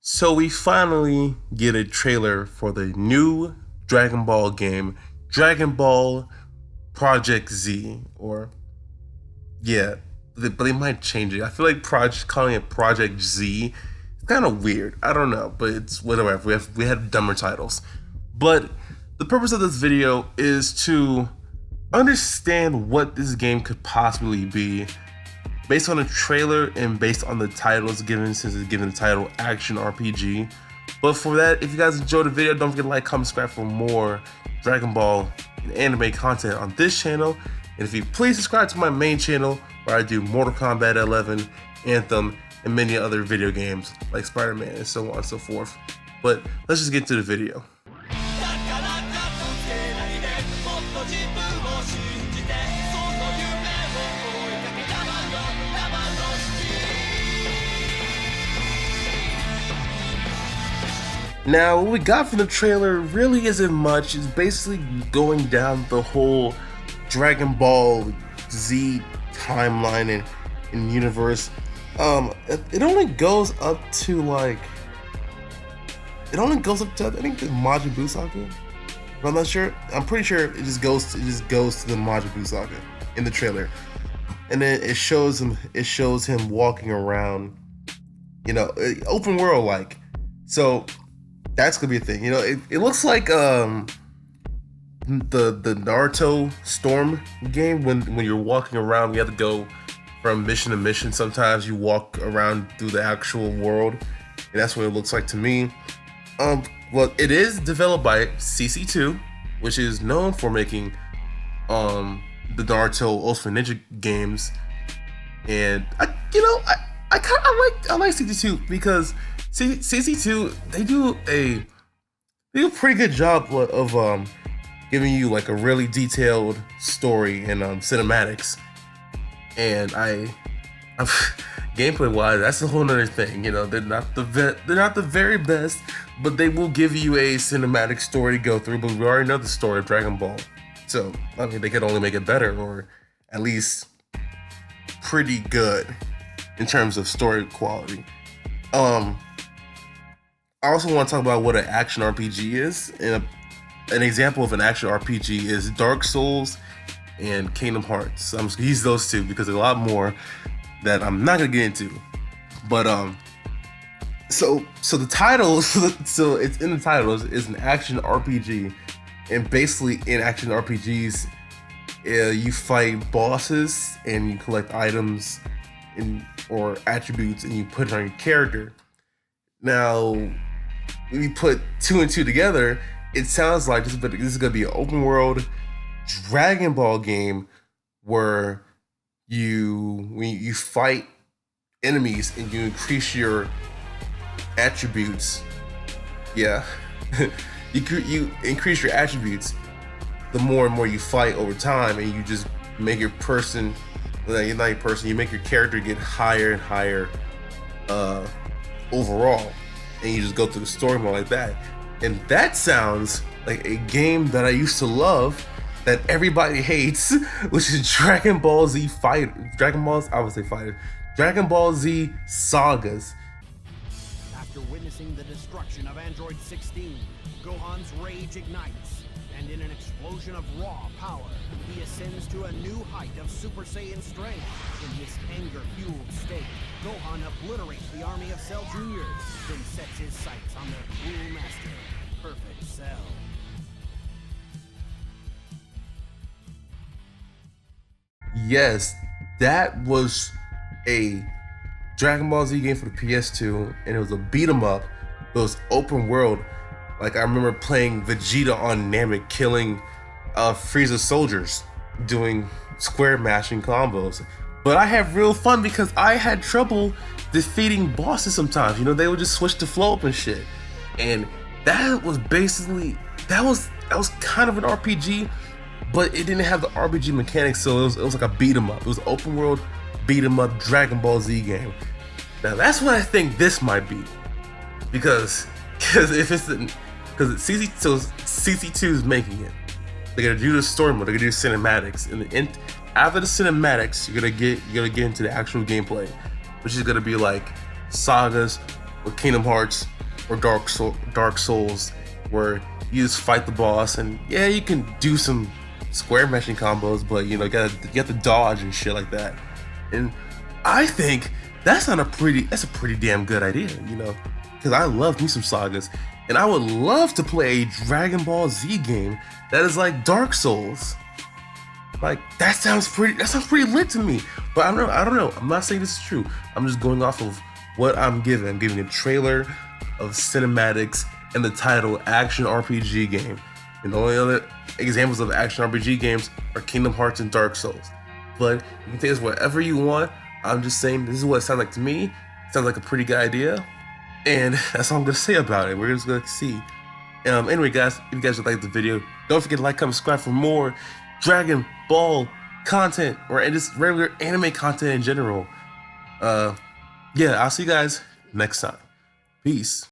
So we finally get a trailer for the new Dragon Ball game, Dragon Ball Project Z, or yeah, but they might change it. I feel like calling it Project Z is kind of weird. I don't know, but it's whatever. We had dumber titles. But the purpose of this video is to understand what this game could possibly be based on the trailer and based on the titles given, since it's given the title Action RPG. But for that, if you guys enjoyed the video, don't forget to like, comment, subscribe for more Dragon Ball and anime content on this channel. And if you please subscribe to my main channel where I do Mortal Kombat 11, Anthem, and many other video games like Spider-Man and so on and so forth. But let's just get to the video. Now, what we got from the trailer really isn't much. It's basically going down the whole Dragon Ball Z timeline and universe. It only goes up to I think the Majin Buu saga. But I'm not sure. I'm pretty sure it just goes to the Majin Buu saga in the trailer, and then it shows him walking around, open world like. So that's gonna be a thing. It looks like the Naruto Storm game when you're walking around. You have to go from mission to mission. Sometimes you walk around through the actual world, and that's what it looks like to me. Well, it is developed by CC2, which is known for making the Naruto Ultimate Ninja games, and I like CC2 because CC2 they do a pretty good job of giving you like a really detailed story and cinematics, and gameplay wise, that's a whole nother thing. They're not the very best, but they will give you a cinematic story to go through. But we already know the story of Dragon Ball, so I mean they could only make it better, or at least pretty good in terms of story quality. I also want to talk about what an action RPG is, and an example of an action RPG is Dark Souls and Kingdom Hearts. I'm just gonna use those two because there's a lot more that I'm not gonna get into. But so the title, so it's in the title is an action RPG, and basically in action RPGs, you fight bosses and you collect items or attributes and you put it on your character. Now, when you put two and two together, it sounds like this is gonna be an open world Dragon Ball game where when you fight enemies and you increase your attributes. Yeah, you increase your attributes the more and more you fight over time, and you just make your person, you make your character get higher and higher overall, and you just go through the story mode like that. And that sounds like a game that I used to love that everybody hates, which is Dragon Ball Z Dragon Ball Z Sagas. After witnessing the destruction of Android 16, Gohan's rage ignites, and in an explosion of raw power, he ascends to a new height of Super Saiyan strength. In this anger-fueled state, Gohan obliterates the army of Cell Jr., then sets his sights on their cruel master, Perfect Cell. Yes, that was a Dragon Ball Z game for the PS2, and it was a beat 'em up. It was open world. Like, I remember playing Vegeta on Namek, killing Frieza soldiers, doing square mashing combos. But I had real fun because I had trouble defeating bosses sometimes. They would just switch to flow up and shit. And that was basically, that was kind of an RPG, but it didn't have the RPG mechanics, so it was like a beat 'em up. It was an open world beat 'em up Dragon Ball Z game. Now that's what I think this might be, because CC2 is making it. They're gonna do the story mode. They're gonna do cinematics, and after the cinematics, you're gonna get into the actual gameplay, which is gonna be like sagas with Kingdom Hearts or Dark Souls, where you just fight the boss, and yeah, you can do some square meshing combos, but you have to dodge and shit like that. And I think that's a pretty damn good idea, because I love me some sagas, and I would love to play a Dragon Ball Z game that is like Dark Souls. Like that sounds pretty lit to me. But I don't know. I'm not saying this is true. I'm just going off of what I'm giving. I'm giving a trailer of cinematics and the title action RPG game. And the only other examples of action RPG games are Kingdom Hearts and Dark Souls. But you can take this whatever you want. I'm just saying this is what it sounds like to me. It sounds like a pretty good idea. And that's all I'm gonna say about it. We're just gonna see. Anyway, guys, if you guys liked the video, don't forget to like, comment, subscribe for more Dragon Ball content or just regular anime content in general. Yeah, I'll see you guys next time. Peace.